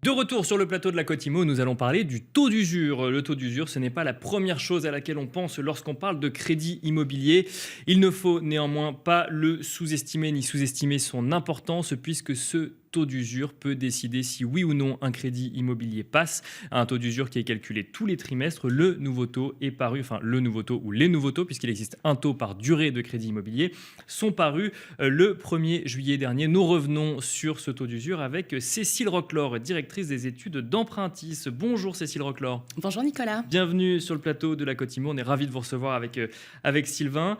De retour sur le plateau de la Côte Immo, nous allons parler du taux d'usure. Le taux d'usure, ce n'est pas la première chose à laquelle on pense lorsqu'on parle de crédit immobilier. Il ne faut néanmoins pas le sous-estimer ni sous-estimer son importance puisque ce taux d'usure peut décider si oui ou non un crédit immobilier passe. Un taux d'usure qui est calculé tous les trimestres. Le nouveau taux est paru, enfin le nouveau taux ou les nouveaux taux, puisqu'il existe un taux par durée de crédit immobilier, sont parus le 1er juillet dernier. Nous revenons sur ce taux d'usure avec Cécile Roclor, directrice des études d'Empruntis. Bonjour Cécile Roclor. Bonjour Nicolas. Bienvenue sur le plateau de la Côte Immo. On est ravis de vous recevoir avec Sylvain.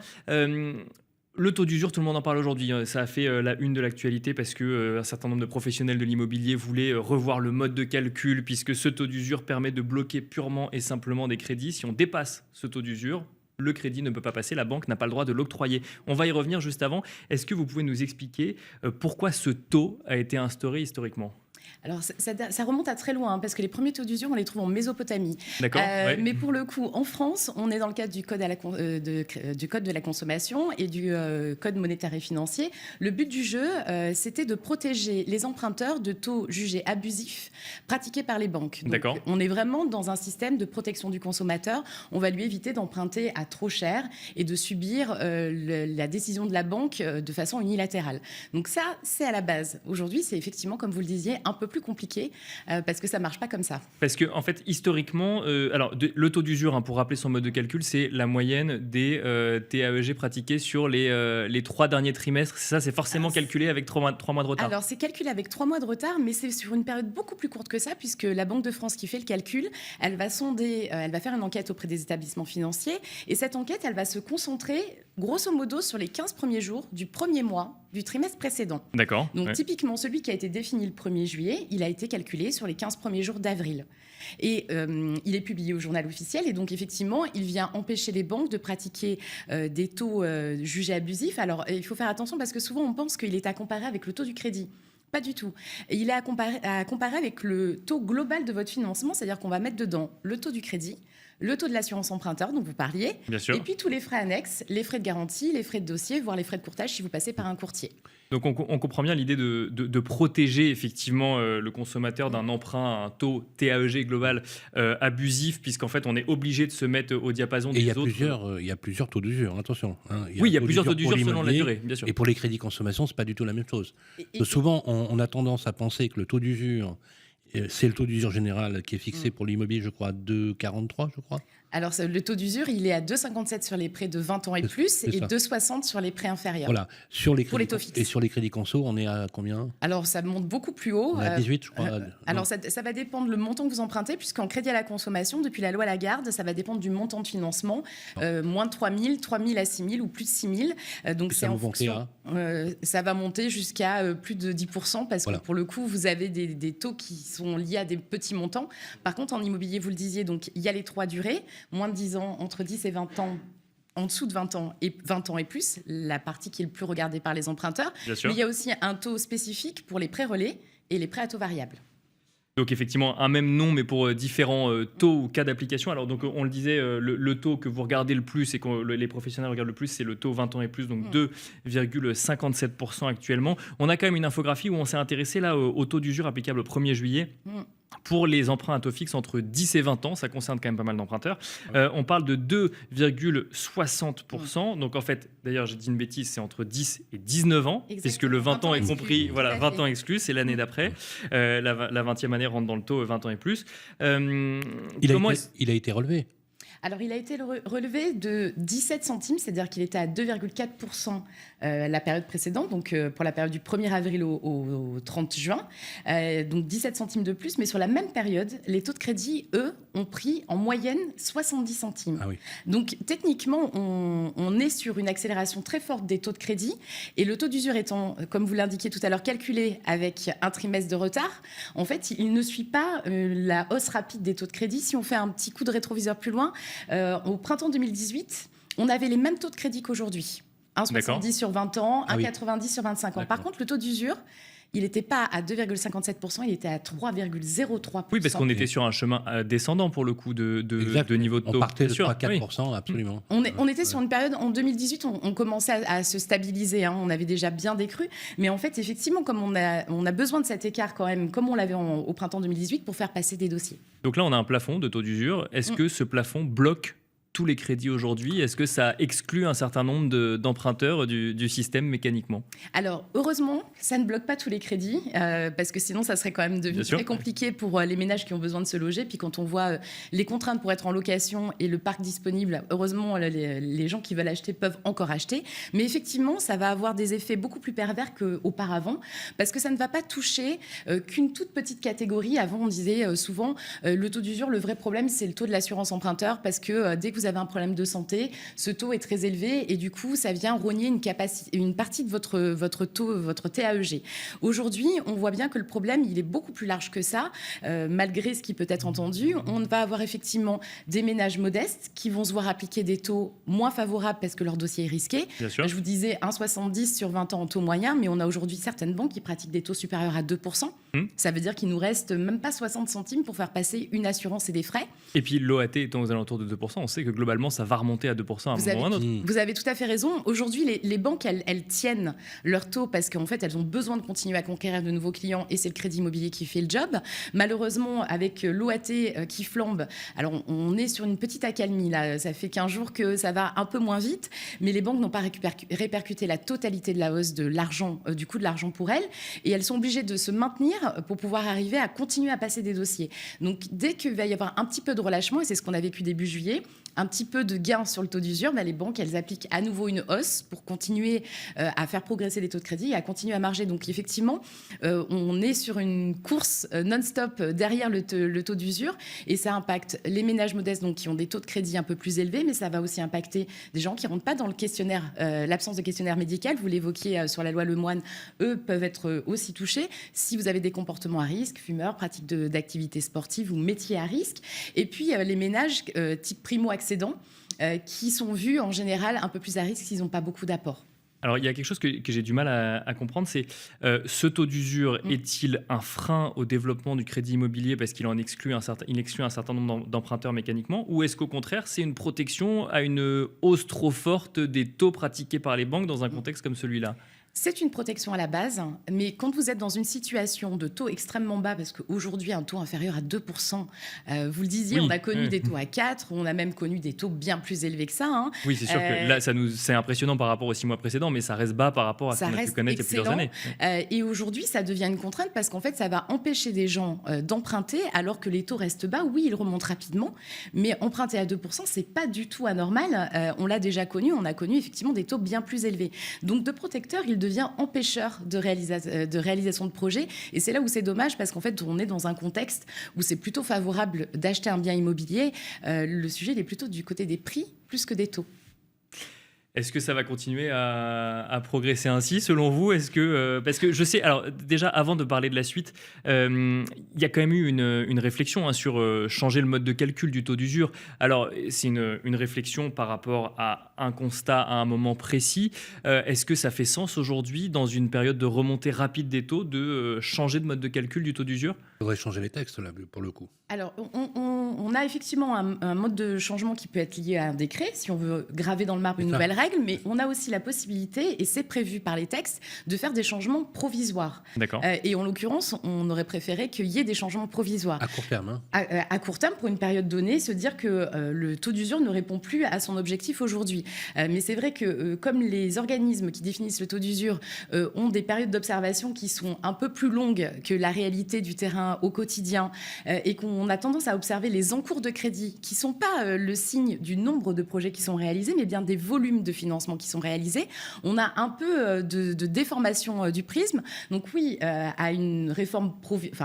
Le taux d'usure, tout le monde en parle aujourd'hui. Ça a fait la une de l'actualité parce qu'un certain nombre de professionnels de l'immobilier voulaient revoir le mode de calcul puisque ce taux d'usure permet de bloquer purement et simplement des crédits. Si on dépasse ce taux d'usure, le crédit ne peut pas passer, la banque n'a pas le droit de l'octroyer. On va y revenir juste avant. Est-ce que vous pouvez nous expliquer pourquoi ce taux a été instauré historiquement ? Alors, ça remonte à très loin, parce que les premiers taux d'usure, on les trouve en Mésopotamie. D'accord. Ouais. Mais pour le coup, en France, on est dans le cadre du Code, du code de la consommation et du Code monétaire et financier. Le but du jeu, c'était de protéger les emprunteurs de taux jugés abusifs pratiqués par les banques. Donc, D'accord. on est vraiment dans un système de protection du consommateur. On va lui éviter d'emprunter à trop cher et de subir la décision de la banque de façon unilatérale. Donc ça, c'est à la base. Aujourd'hui, c'est effectivement, comme vous le disiez, un peu plus compliqué parce que ça ne marche pas comme ça. Parce que, en fait, historiquement, le taux d'usure, pour rappeler son mode de calcul, c'est la moyenne des TAEG pratiqués sur les 3 derniers trimestres. C'est ça, c'est forcément calculé avec 3 mois de retard. Alors, c'est calculé avec 3 mois de retard, mais c'est sur une période beaucoup plus courte que ça, puisque la Banque de France qui fait le calcul, elle va faire une enquête auprès des établissements financiers, et cette enquête, elle va se concentrer, grosso modo, sur les 15 premiers jours du premier mois du trimestre précédent. D'accord. Donc, ouais. Typiquement, celui qui a été défini le 1er juillet, il a été calculé sur les 15 premiers jours d'avril. Et il est publié au journal officiel. Et donc, effectivement, il vient empêcher les banques de pratiquer des taux jugés abusifs. Alors, il faut faire attention parce que souvent, on pense qu'il est à comparer avec le taux du crédit. Pas du tout. Il est à comparer avec le taux global de votre financement, c'est-à-dire qu'on va mettre dedans le taux du crédit, le taux de l'assurance emprunteur dont vous parliez, Bien sûr. et puis tous les frais annexes, les frais de garantie, les frais de dossier, voire les frais de courtage si vous passez par un courtier. Donc on comprend bien l'idée de protéger effectivement le consommateur d'un emprunt à un taux TAEG global abusif, puisqu'en fait on est obligé de se mettre au diapason des autres. Il y a plusieurs taux d'usure, attention. Il y a plusieurs taux d'usure selon la durée, bien sûr. Et pour les crédits consommation, ce n'est pas du tout la même chose. Souvent, on a tendance à penser que le taux d'usure, c'est le taux d'usure général qui est fixé pour l'immobilier, je crois, à 2,43, je crois. Alors, le taux d'usure, il est à 2,57 sur les prêts de 20 ans et plus et 2,60 sur les prêts inférieurs. Voilà. Pour les taux fixes. Et sur les crédits conso, on est à combien ? Alors, ça monte beaucoup plus haut. On est à 18, je crois. Alors, ça va dépendre le montant que vous empruntez, puisqu'en crédit à la consommation, depuis la loi Lagarde, ça va dépendre du montant de financement. Moins de 3 000, 3 000 à 6 000 ou plus de 6 000. Donc, c'est en fonction. Ça va monter jusqu'à plus de 10%, parce que pour le coup, vous avez des taux qui sont liés à des petits montants. Par contre, en immobilier, vous le disiez, donc il y a les 3 durées, moins de 10 ans, entre 10 et 20 ans, en dessous de 20 ans et plus, la partie qui est le plus regardée par les emprunteurs. Mais il y a aussi un taux spécifique pour les prêts relais et les prêts à taux variable. Donc effectivement, un même nom, mais pour différents taux ou cas d'application. Alors donc on le disait, le taux que vous regardez le plus et que les professionnels regardent le plus, c'est le taux 20 ans et plus, donc 2,57% actuellement. On a quand même une infographie où on s'est intéressé là au taux d'usure applicable au 1er juillet. Pour les emprunts à taux fixe entre 10 et 20 ans, ça concerne quand même pas mal d'emprunteurs, on parle de 2,60%. Donc en fait, d'ailleurs j'ai dit une bêtise, c'est entre 10 et 19 ans, puisque le 20 ans est compris, 20 ans exclus, c'est l'année d'après. La 20e année rentre dans le taux 20 ans et plus. Il a été relevé. Alors, il a été relevé de 17 centimes, c'est-à-dire qu'il était à 2,4% la période précédente, donc pour la période du 1er avril au 30 juin. Donc 17 centimes de plus, mais sur la même période, les taux de crédit, eux, ont pris en moyenne 70 centimes. Ah oui. Donc techniquement, on est sur une accélération très forte des taux de crédit, et le taux d'usure étant, comme vous l'indiquiez tout à l'heure, calculé avec un trimestre de retard, en fait, il ne suit pas la hausse rapide des taux de crédit. Si on fait un petit coup de rétroviseur plus loin, au printemps 2018, on avait les mêmes taux de crédit qu'aujourd'hui. 1,70 sur 20 ans, 1,90 sur 25 ans. Par contre, le taux d'usure, Il n'était pas à 2,57%, il était à 3,03%. Oui, parce qu'on était sur un chemin descendant pour le coup de niveau de taux. On partait de 3-4%, absolument. On était sur une période, en 2018, on commençait à se stabiliser, hein, on avait déjà bien décru, mais en fait, effectivement, comme on a besoin de cet écart quand même, comme on l'avait au printemps 2018, pour faire passer des dossiers. Donc là, on a un plafond de taux d'usure. Est-ce que ce plafond bloque tous les crédits aujourd'hui? Est-ce que ça exclut un certain nombre d'emprunteurs du système mécaniquement? Alors, heureusement, ça ne bloque pas tous les crédits, parce que sinon, ça serait quand même devenu très compliqué pour les ménages qui ont besoin de se loger. Puis quand on voit les contraintes pour être en location et le parc disponible, heureusement, les gens qui veulent acheter peuvent encore acheter. Mais effectivement, ça va avoir des effets beaucoup plus pervers qu'auparavant, parce que ça ne va pas toucher qu'une toute petite catégorie. Avant, on disait souvent, le taux d'usure, le vrai problème, c'est le taux de l'assurance emprunteur, parce que dès que vous avez un problème de santé, ce taux est très élevé et du coup, ça vient rogner une partie de votre taux, votre TAEG. Aujourd'hui, on voit bien que le problème, il est beaucoup plus large que ça, malgré ce qui peut être entendu. On va avoir effectivement des ménages modestes qui vont se voir appliquer des taux moins favorables parce que leur dossier est risqué. Je vous disais 1,70 sur 20 ans en taux moyen, mais on a aujourd'hui certaines banques qui pratiquent des taux supérieurs à 2%. Ça veut dire qu'il nous reste même pas 60 centimes pour faire passer une assurance et des frais. Et puis l'OAT étant aux alentours de 2%, on sait que globalement, ça va remonter à 2% à un moment ou à un autre. Vous avez tout à fait raison. Aujourd'hui, les banques, elles tiennent leur taux parce qu'en fait, elles ont besoin de continuer à conquérir de nouveaux clients et c'est le crédit immobilier qui fait le job. Malheureusement, avec l'OAT qui flambe, alors on est sur une petite accalmie là. Ça fait 15 jours que ça va un peu moins vite, mais les banques n'ont pas répercuté la totalité de la hausse de l'argent, du coût de l'argent pour elles, et elles sont obligées de se maintenir pour pouvoir arriver à continuer à passer des dossiers. Donc, dès qu'il va y avoir un petit peu de relâchement, et c'est ce qu'on a vécu début juillet, un petit peu de gain sur le taux d'usure, les banques, elles appliquent à nouveau une hausse pour continuer à faire progresser les taux de crédit et à continuer à marger. Donc effectivement, on est sur une course non-stop derrière le taux d'usure et ça impacte les ménages modestes donc, qui ont des taux de crédit un peu plus élevés, mais ça va aussi impacter des gens qui ne rentrent pas dans le questionnaire, l'absence de questionnaire médical. Vous l'évoquiez sur la loi Lemoine, eux peuvent être aussi touchés si vous avez des comportements à risque, fumeurs, pratiques d'activités sportives ou métiers à risque. Et puis les ménages type primo-accédants qui sont vus en général un peu plus à risque s'ils n'ont pas beaucoup d'apports. Alors, il y a quelque chose que j'ai du mal à comprendre, c'est ce taux d'usure est-il un frein au développement du crédit immobilier parce qu'il exclut un certain nombre d'emprunteurs mécaniquement, ou est-ce qu'au contraire, c'est une protection à une hausse trop forte des taux pratiqués par les banques dans un contexte comme celui-là ? C'est une protection à la base, mais quand vous êtes dans une situation de taux extrêmement bas, parce qu'aujourd'hui, un taux inférieur à 2%, vous le disiez, on a connu des taux à 4, on a même connu des taux bien plus élevés que ça. Hein. Oui, c'est sûr que là, c'est impressionnant par rapport aux 6 mois précédents, mais ça reste bas par rapport à ce qu'on a pu connaître il y a plusieurs années. Et aujourd'hui, ça devient une contrainte parce qu'en fait, ça va empêcher des gens d'emprunter alors que les taux restent bas. Oui, ils remontent rapidement, mais emprunter à 2%, c'est pas du tout anormal. On l'a déjà connu, on a connu effectivement des taux bien plus élevés. Donc, de protecteur, il devient empêcheur de réalisation de projets. Et c'est là où c'est dommage parce qu'en fait, on est dans un contexte où c'est plutôt favorable d'acheter un bien immobilier. Le sujet, il est plutôt du côté des prix plus que des taux. Est-ce que ça va continuer à progresser ainsi, selon vous ? Est-ce que, parce que je sais, alors déjà, avant de parler de la suite, il y a quand même eu une réflexion sur changer le mode de calcul du taux d'usure. Alors, c'est une réflexion par rapport à un constat à un moment précis. Est-ce que ça fait sens aujourd'hui, dans une période de remontée rapide des taux, de changer de mode de calcul du taux d'usure ? Il faudrait changer les textes, là, pour le coup. Alors, on a effectivement un mode de changement qui peut être lié à un décret, si on veut graver dans le marbre une nouvelle règle, mais on a aussi la possibilité, et c'est prévu par les textes, de faire des changements provisoires. D'accord. Et en l'occurrence, on aurait préféré qu'il y ait des changements provisoires. À court terme. Hein. À court terme, pour une période donnée, se dire que le taux d'usure ne répond plus à son objectif aujourd'hui. Mais c'est vrai que comme les organismes qui définissent le taux d'usure ont des périodes d'observation qui sont un peu plus longues que la réalité du terrain au quotidien, et qu'on a tendance à observer les encours de crédit qui ne sont pas le signe du nombre de projets qui sont réalisés, mais bien des volumes de financement qui sont réalisés, on a un peu de déformation du prisme. Donc oui, à une réforme,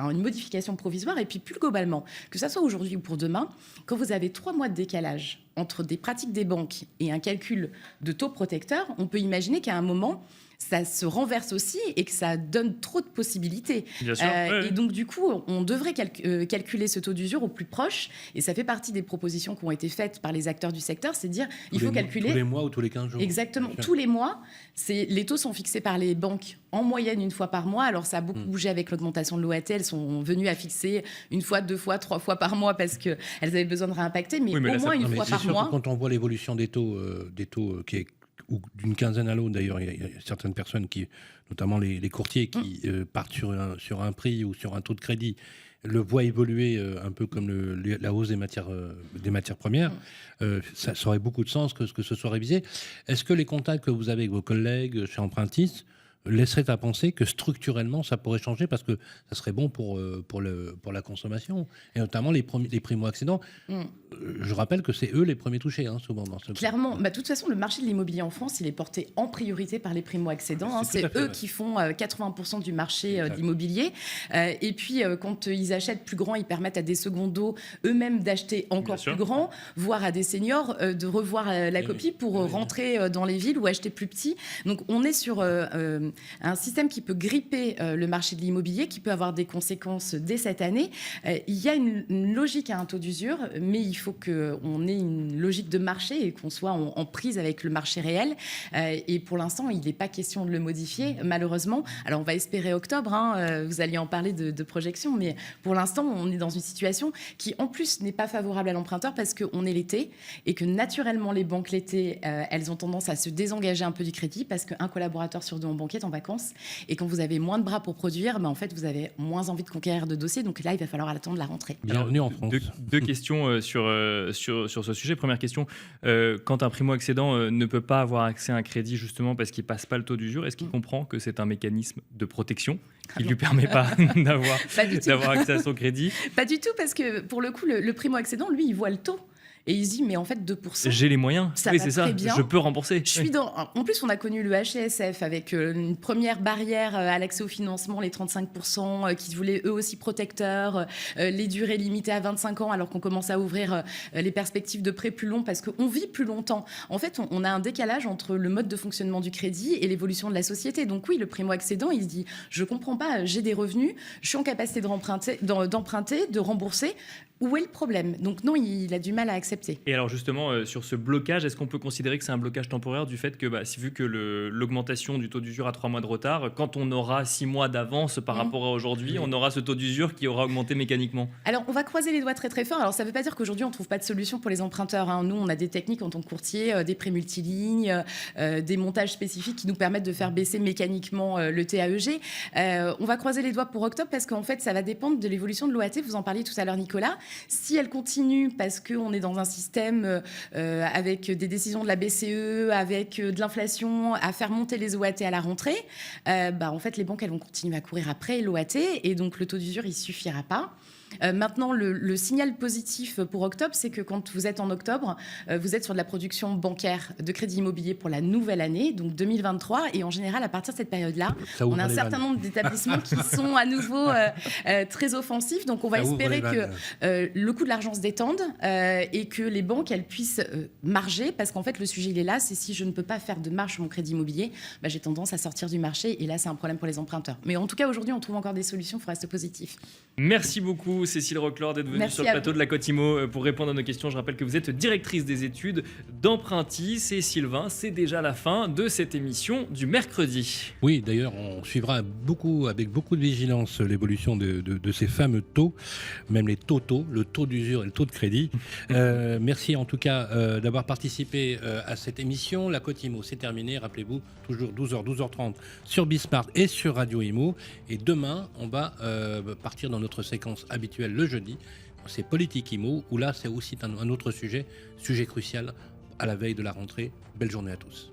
une modification provisoire, et puis plus globalement, que ça soit aujourd'hui ou pour demain, quand vous avez 3 mois de décalage entre des pratiques des banques et un calcul de taux protecteur, on peut imaginer qu'à un moment, ça se renverse aussi et que ça donne trop de possibilités. Bien sûr, Et donc, du coup, on devrait calculer ce taux d'usure au plus proche. Et ça fait partie des propositions qui ont été faites par les acteurs du secteur, c'est de dire il faut calculer... Tous les mois ou tous les 15 jours. Exactement, tous les mois. Les taux sont fixés par les banques en moyenne une fois par mois. Alors, ça a beaucoup bougé avec l'augmentation de l'OAT. Elles sont venues à fixer une fois, 2 fois, 3 fois par mois parce qu'elles avaient besoin de réimpacter. Mais, au moins une fois par mois. Quand on voit l'évolution des taux qui est ou d'une quinzaine à l'autre, d'ailleurs, il y a certaines personnes, notamment les courtiers, qui partent sur un prix ou sur un taux de crédit, le voient évoluer un peu comme la hausse des matières premières. Ça aurait beaucoup de sens que ce soit révisé. Est-ce que les contacts que vous avez avec vos collègues chez Empruntis laisserait à penser que structurellement ça pourrait changer parce que ça serait bon pour la consommation et notamment les primo-accédants. Je rappelle que c'est eux les premiers touchés, souvent dans ce... Clairement, de toute façon, le marché de l'immobilier en France, il est porté en priorité par les primo-accédants. C'est eux qui font 80% du marché de l'immobilier. Et puis, quand ils achètent plus grand, ils permettent à des secondos eux-mêmes d'acheter encore plus grand, voire à des seniors de revoir la copie pour rentrer dans les villes ou acheter plus petit. Donc, on est sur un système qui peut gripper le marché de l'immobilier, qui peut avoir des conséquences dès cette année. Il y a une logique à un taux d'usure, mais il faut qu'on ait une logique de marché et qu'on soit en prise avec le marché réel. Et pour l'instant, il n'est pas question de le modifier, malheureusement. Alors, on va espérer octobre. Vous alliez en parler de projection, mais pour l'instant, on est dans une situation qui, en plus, n'est pas favorable à l'emprunteur parce qu'on est l'été et que, naturellement, les banques l'été, elles ont tendance à se désengager un peu du crédit parce qu'un collaborateur sur 2 en banquier est en vacances. Et quand vous avez moins de bras pour produire, en fait, vous avez moins envie de conquérir de dossiers. Donc là, il va falloir attendre la rentrée. Bienvenue en France. Deux questions sur ce sujet. Première question, quand un primo-accédant ne peut pas avoir accès à un crédit justement parce qu'il ne passe pas le taux d'usure, est-ce qu'il comprend que c'est un mécanisme de protection qui ne lui permet pas d'avoir accès à son crédit? Pas du tout, parce que pour le coup, le primo-accédant, lui, il voit le taux. Et il se dit, mais en fait, 2%. J'ai les moyens, c'est ça, bien. Je peux rembourser. En plus, on a connu le HCSF avec une première barrière à l'accès au financement, les 35%, qui voulaient eux aussi protecteurs, les durées limitées à 25 ans, alors qu'on commence à ouvrir les perspectives de prêts plus longs parce qu'on vit plus longtemps. En fait, on a un décalage entre le mode de fonctionnement du crédit et l'évolution de la société. Donc oui, le primo-accédant, il se dit, je comprends pas, j'ai des revenus, je suis en capacité d'emprunter, de rembourser. Où est le problème? Donc non, il a du mal à accepter. Et alors justement, sur ce blocage, est-ce qu'on peut considérer que c'est un blocage temporaire du fait que, vu que l'augmentation du taux d'usure a 3 mois de retard, quand on aura 6 mois d'avance par rapport à aujourd'hui, on aura ce taux d'usure qui aura augmenté mécaniquement? Alors, on va croiser les doigts très très fort. Alors, ça ne veut pas dire qu'aujourd'hui, on ne trouve pas de solution pour les emprunteurs. Nous, on a des techniques en tant que courtier, des prêts multilignes, des montages spécifiques qui nous permettent de faire baisser mécaniquement le TAEG. On va croiser les doigts pour octobre parce qu'en fait, ça va dépendre de l'évolution de l'OAT. Vous en parliez tout à l'heure, Nicolas. Si elle continue parce qu'on est dans un système avec des décisions de la BCE, avec de l'inflation, à faire monter les OAT à la rentrée, en fait, les banques, elles vont continuer à courir après l'OAT et donc le taux d'usure, il ne suffira pas. Maintenant, le signal positif pour octobre, c'est que quand vous êtes en octobre, vous êtes sur de la production bancaire de crédit immobilier pour la nouvelle année, donc 2023. Et en général, à partir de cette période-là, on a un certain nombre d'établissements qui sont à nouveau très offensifs. Donc, on va espérer que le coût de l'argent se détende et que les banques, elles puissent marger. Parce qu'en fait, le sujet, il est là. C'est si je ne peux pas faire de marge sur mon crédit immobilier, j'ai tendance à sortir du marché. Et là, c'est un problème pour les emprunteurs. Mais en tout cas, aujourd'hui, on trouve encore des solutions. Il faut rester positif. Merci beaucoup, Cécile Roclor, d'être venue sur le plateau de la Côte Immo pour répondre à nos questions. Je rappelle que vous êtes directrice des études d'Empruntis. Et Sylvain, c'est déjà la fin de cette émission du mercredi. Oui, d'ailleurs, on suivra avec beaucoup de vigilance l'évolution de ces fameux taux, même les taux, le taux d'usure et le taux de crédit. Merci en tout cas d'avoir participé à cette émission. La Côte Immo, c'est terminé. Rappelez-vous, toujours 12h, 12h30 sur Bismart et sur Radio Immo. Et demain, on va partir dans notre séquence habituelle le jeudi. C'est Politique Immo, où là, c'est aussi un autre sujet crucial à la veille de la rentrée. Belle journée à tous.